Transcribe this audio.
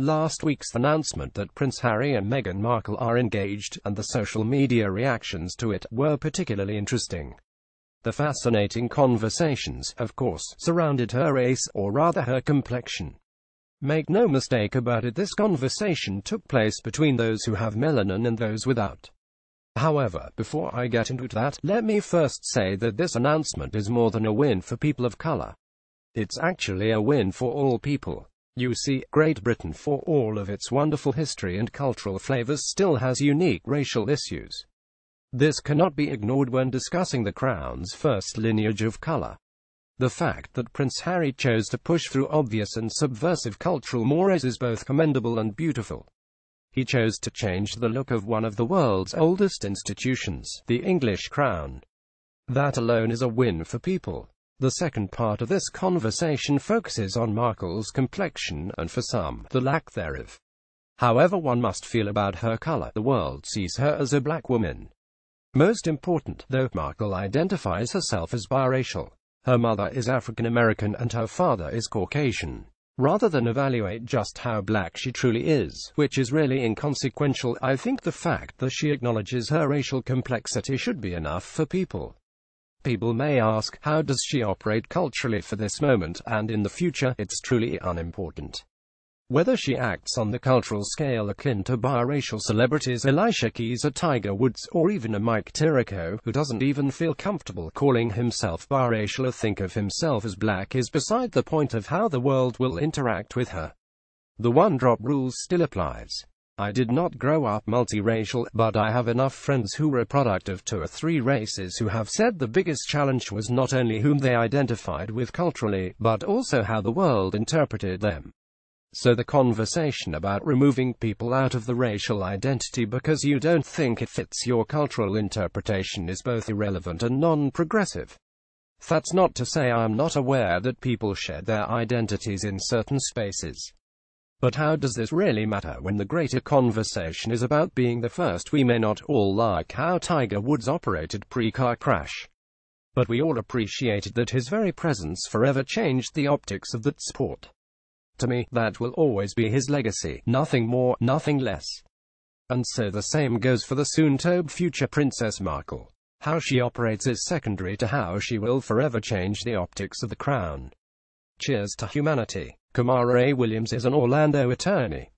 Last week's announcement that Prince Harry and Meghan Markle are engaged, and the social media reactions to it, were particularly interesting. The fascinating conversations, of course, surrounded her race, or rather her complexion. Make no mistake about it, this conversation took place between those who have melanin and those without. However, before I get into that, let me first say that this announcement is more than a win for people of color. It's actually a win for all people. You see, Great Britain, for all of its wonderful history and cultural flavors, still has unique racial issues. This cannot be ignored when discussing the Crown's first lineage of color. The fact that Prince Harry chose to push through obvious and subversive cultural mores is both commendable and beautiful. He chose to change the look of one of the world's oldest institutions, the English crown. That alone is a win for people. The second part of this conversation focuses on Markle's complexion, and for some, the lack thereof. However one must feel about her color, the world sees her as a black woman. Most important, though, Markle identifies herself as biracial. Her mother is African American and her father is Caucasian. Rather than evaluate just how black she truly is, which is really inconsequential, I think the fact that she acknowledges her racial complexity should be enough for people. People may ask, how does she operate culturally for this moment, and in the future? It's truly unimportant. Whether she acts on the cultural scale akin to biracial celebrities Alicia Keys or Tiger Woods, or even a Mike Tirico, who doesn't even feel comfortable calling himself biracial or think of himself as black, is beside the point of how the world will interact with her. The one-drop rule still applies. I did not grow up multiracial, but I have enough friends who were a product of 2 or 3 races who have said the biggest challenge was not only whom they identified with culturally, but also how the world interpreted them. So the conversation about removing people out of the racial identity because you don't think it fits your cultural interpretation is both irrelevant and non-progressive. That's not to say I'm not aware that people share their identities in certain spaces. But how does this really matter when the greater conversation is about being the first? We may not all like how Tiger Woods operated pre-car crash, but we all appreciated that his very presence forever changed the optics of that sport. To me, that will always be his legacy, nothing more, nothing less. And so the same goes for the soon-to-be future Princess Markle. How she operates is secondary to how she will forever change the optics of the crown. Cheers to humanity. Kamara A. Williams is an Orlando attorney.